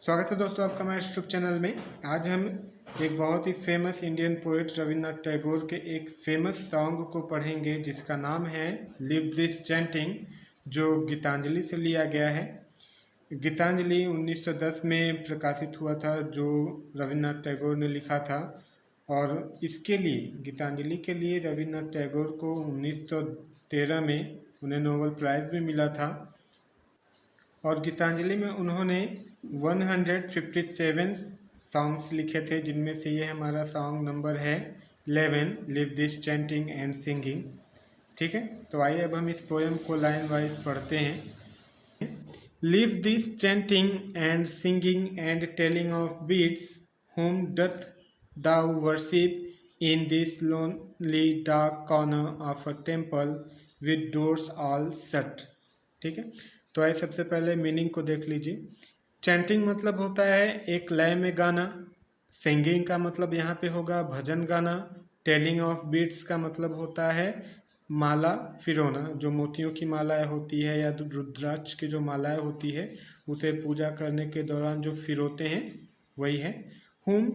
स्वागत है दोस्तों आपका हमारे यूट्यूब चैनल में। आज हम एक बहुत ही famous Indian poet Rabindranath Tagore के एक फेमस सॉन्ग को पढ़ेंगे जिसका नाम है लिव दिस चैंटिंग, जो गीतांजलि से लिया गया है। गीतांजलि 1910 में प्रकाशित हुआ था, जो रविन्द्रनाथ टैगोर ने लिखा था। और इसके लिए गीतांजलि के लिए रविन्द्रनाथ टैगोर को 1913 में उन्हें नोबेल प्राइज़ भी मिला था। और गीतांजलि में उन्होंने 157 सॉन्ग्स लिखे थे, जिनमें से ये हमारा सॉन्ग नंबर है 11, live this chanting and singing. ठीक है, तो आइए अब हम इस पोएम को लाइन वाइज पढ़ते हैं। Leave this chanting and singing and telling of beads, whom doth thou worship in this lonely dark corner of a temple with doors all shut। ठीक है, तो आइए सबसे पहले मीनिंग को देख लीजिए। चैंटिंग मतलब होता है एक लय में गाना। सिंगिंग का मतलब यहाँ पे होगा भजन गाना। टेलिंग ऑफ बीट्स का मतलब होता है माला फिरोना, जो मोतियों की मालाएं होती है या रुद्राक्ष की जो मालाएं होती है उसे पूजा करने के दौरान जो फिरोते हैं वही है। हुम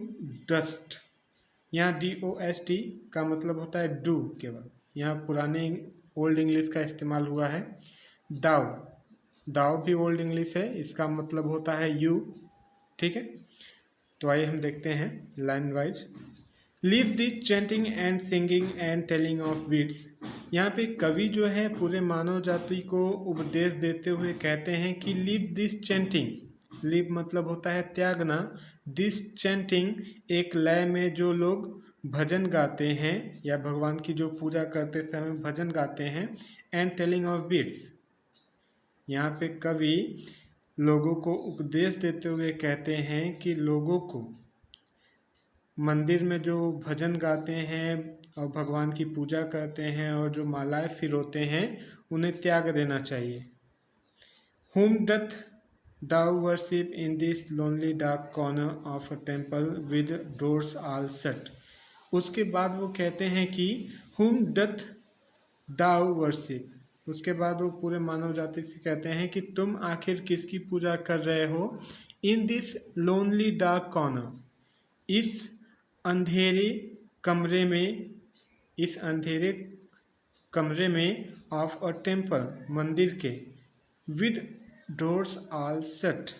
डस्ट, यहाँ DOST का मतलब होता है डू केवल। यहाँ पुराने ओल्ड इंग्लिश का इस्तेमाल हुआ है। दाव, दाव भी ओल्ड इंग्लिश है, इसका मतलब होता है यू। ठीक है, तो आइए हम देखते हैं line wise. Leave this chanting and singing and telling of beads, यहाँ पे कवि जो है पूरे मानव जाति को उपदेश देते हुए कहते हैं कि लिव दिस चैंटिंग, लिव मतलब होता है त्यागना, दिस चैंटिंग एक लय में जो लोग भजन गाते हैं या भगवान की जो पूजा करते समय भजन गाते हैं, एंड टेलिंग ऑफ बीट्स, यहाँ पे कवि लोगों को उपदेश देते हुए कहते हैं कि लोगों को मंदिर में जो भजन गाते हैं और भगवान की पूजा करते हैं और जो मालाएं फिरोते हैं उन्हें त्याग देना चाहिए। Whom doth thou worship in this lonely dark corner of a temple with doors all shut। उसके बाद वो कहते हैं कि Whom doth thou worship, उसके बाद वो पूरे मानव जाति से कहते हैं कि तुम आखिर किसकी पूजा कर रहे हो। In this lonely dark corner, इस अंधेरे कमरे में, इस अंधेरे कमरे में, ऑफ अ टेम्पल मंदिर के, विद डोर्स ऑल शट,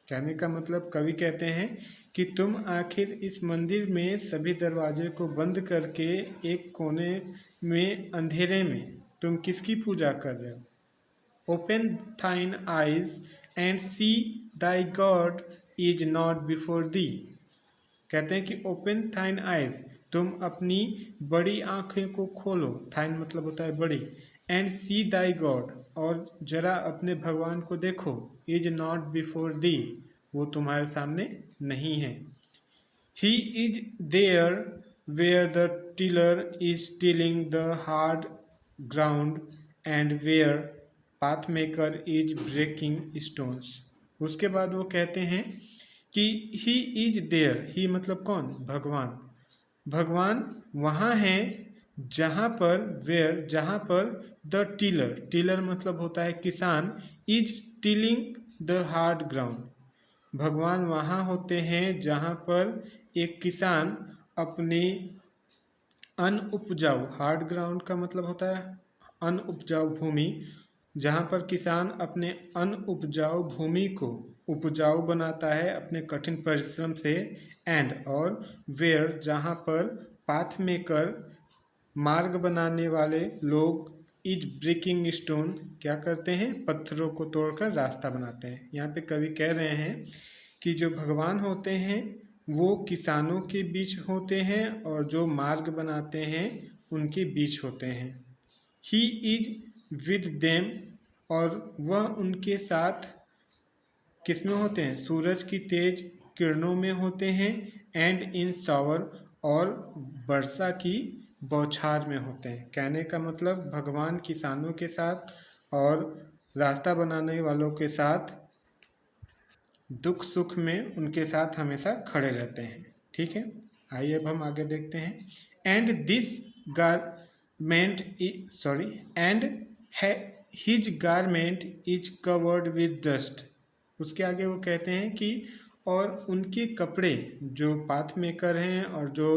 कहने का मतलब कवि कहते हैं कि तुम आखिर इस मंदिर में सभी दरवाजे को बंद करके एक कोने में अंधेरे में तुम किसकी पूजा कर रहे हो। Open thine eyes and see thy God is not before thee, कहते हैं कि ओपन थाइन आइज, तुम अपनी बड़ी आँखें को खोलो, थाइन मतलब होता है बड़ी, एंड सी दाई गॉड, और जरा अपने भगवान को देखो, इज नॉट बिफोर दी, वो तुम्हारे सामने नहीं है। He is there where the tiller is tilling the hard ground and where path maker is breaking stones. उसके बाद वो कहते हैं कि ही इज देयर, ही मतलब कौन, भगवान, भगवान वहाँ हैं जहाँ पर, वेयर जहाँ पर, द टिलर, टिलर मतलब होता है किसान, is tilling the hard ground, भगवान वहाँ होते हैं जहाँ पर एक किसान अपने अनउपजाऊ, हार्ड ग्राउंड का मतलब होता है अनउपजाऊ भूमि, जहाँ पर किसान अपने अनउपजाऊ भूमि को उपजाऊ बनाता है अपने कठिन परिश्रम से, एंड और वेयर जहाँ पर पाथ मेकर मार्ग बनाने वाले लोग, इज ब्रेकिंग स्टोन क्या करते हैं, पत्थरों को तोड़कर रास्ता बनाते हैं। यहाँ पे कवि कह रहे हैं कि जो भगवान होते हैं वो किसानों के बीच होते हैं और जो मार्ग बनाते हैं उनके बीच होते हैं। ही इज विद देम, और वह उनके साथ किसमें होते हैं, सूरज की तेज किरणों में होते हैं, एंड इन शावर, और वर्षा की बौछार में होते हैं। कहने का मतलब भगवान किसानों के साथ और रास्ता बनाने वालों के साथ, दुख सुख में उनके साथ हमेशा खड़े रहते हैं। ठीक है, आइए अब हम आगे देखते हैं। And this garment, sorry, and his garment is covered with dust, उसके आगे वो कहते हैं कि और उनके कपड़े, जो पाथ मेकर हैं और जो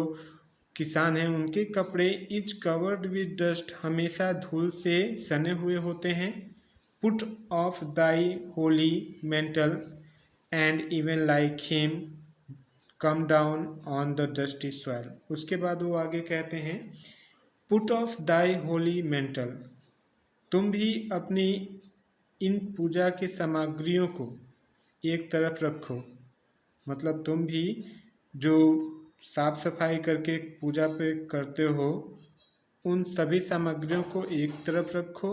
किसान हैं, उनके कपड़े इज कवर्ड विद डस्ट, हमेशा धूल से सने हुए होते हैं। Put of thy Holi mental and even like him come down on the dusty soil. उसके बाद वो आगे कहते हैं put of thy Holi mental, तुम भी अपनी इन पूजा की सामग्रियों को एक तरफ रखो, मतलब तुम भी जो साफ सफाई करके पूजा पे करते हो उन सभी सामग्रियों को एक तरफ रखो।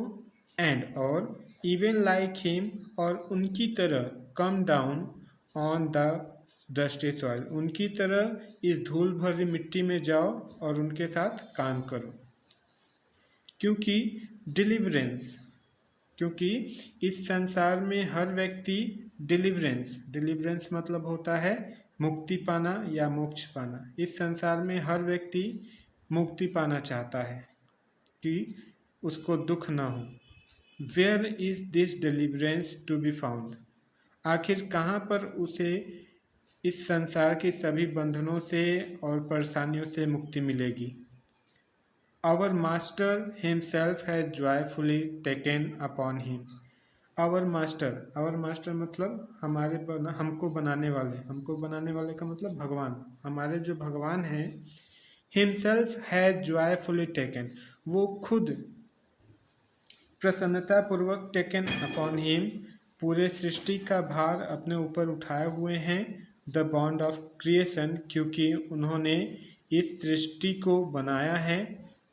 एंड और इवन लाइक हिम, और उनकी तरह come down on the dusty soil, उनकी तरह इस धूल भरी मिट्टी में जाओ और उनके साथ काम करो। क्योंकि इस संसार में हर व्यक्ति डिलीवरेंस मतलब होता है मुक्ति पाना या मोक्ष पाना। इस संसार में हर व्यक्ति मुक्ति पाना चाहता है कि उसको दुख ना हो। Where is this deliverance to be found, आखिर कहाँ पर उसे इस संसार के सभी बंधनों से और परेशानियों से मुक्ति मिलेगी। Our master himself has joyfully taken upon him. Our master मतलब हमको बनाने वाले का मतलब भगवान, हमारे जो भगवान हैं। हिमसेल्फ हैज जॉयफुली टेकन, वो खुद प्रसन्नतापूर्वक टेकन अपॉन हिम, पूरे सृष्टि का भार अपने ऊपर उठाए हुए हैं। द बॉन्ड ऑफ क्रिएशन, क्योंकि उन्होंने इस सृष्टि को बनाया है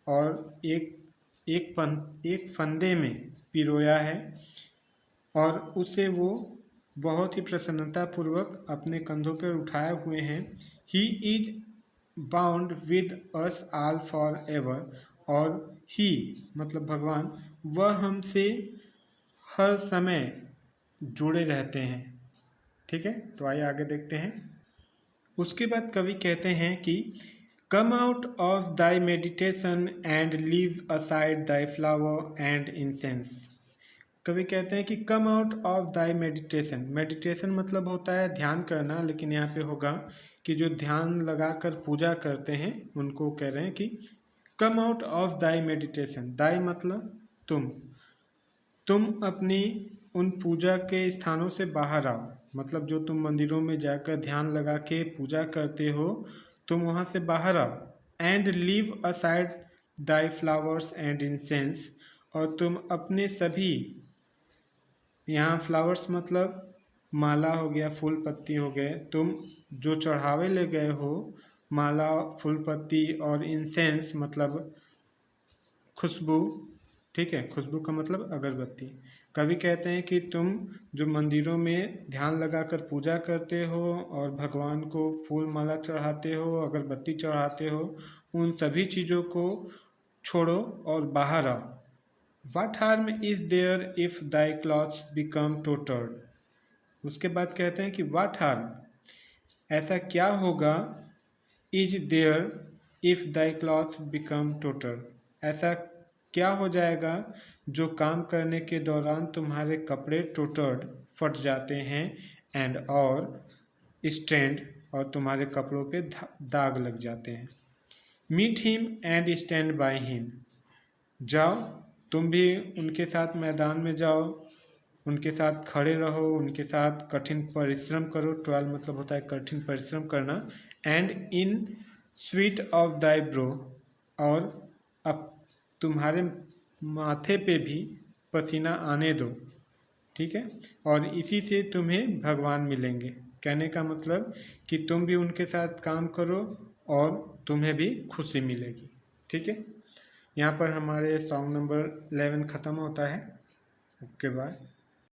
और एक फंदे में पिरोया है और उसे वो बहुत ही प्रसन्नतापूर्वक अपने कंधों पर उठाए हुए हैं। He is bound with us all for ever, और ही मतलब भगवान, वह हमसे हर समय जुड़े रहते हैं। ठीक है, तो आइए आगे देखते हैं। उसके बाद कवि कहते हैं कि come out of thy meditation and leave aside Dai flower and incense. कवि कहते हैं कि come out of thy meditation मतलब होता है ध्यान करना, लेकिन यहाँ पे होगा कि जो ध्यान लगाकर पूजा करते हैं उनको कह रहे हैं कि come out of thy meditation. Thy मतलब तुम अपनी उन पूजा के स्थानों से बाहर आओ, मतलब जो तुम मंदिरों में जाकर ध्यान लगा के पूजा करते हो तुम वहाँ से बाहर आओ। And leave aside Dai flowers and incense, और तुम अपने सभी, यहाँ फ्लावर्स मतलब माला हो गया, फूल पत्ती हो गए, तुम जो चढ़ावे ले गए हो माला, फूल पत्ती और इंसेंस मतलब खुशबू। ठीक है, खुशबू का मतलब अगरबत्ती। कवि कहते हैं कि तुम जो मंदिरों में ध्यान लगाकर पूजा करते हो और भगवान को फूल माला चढ़ाते हो, अगरबत्ती चढ़ाते हो, उन सभी चीज़ों को छोड़ो और बाहर आओ। What harm is there if thy clothes become tattered? उसके बाद कहते हैं कि what harm, ऐसा क्या होगा, is there if thy clothes become tattered, ऐसा क्या हो जाएगा जो काम करने के दौरान तुम्हारे कपड़े टोटर्ड फट जाते हैं, एंड और स्ट्रेंड, और तुम्हारे कपड़ों पे दाग लग जाते हैं। Meet him and stand by him, जाओ तुम भी उनके साथ मैदान में जाओ, उनके साथ खड़े रहो, उनके साथ कठिन परिश्रम करो। टॉयल मतलब होता है कठिन परिश्रम करना। And in sweet of thy bro, और अब तुम्हारे माथे पे भी पसीना आने दो। ठीक है, और इसी से तुम्हें भगवान मिलेंगे। कहने का मतलब कि तुम भी उनके साथ काम करो और तुम्हें भी खुशी मिलेगी। ठीक है, यहाँ पर हमारे सॉन्ग नंबर 11 ख़त्म होता है। Okay bye.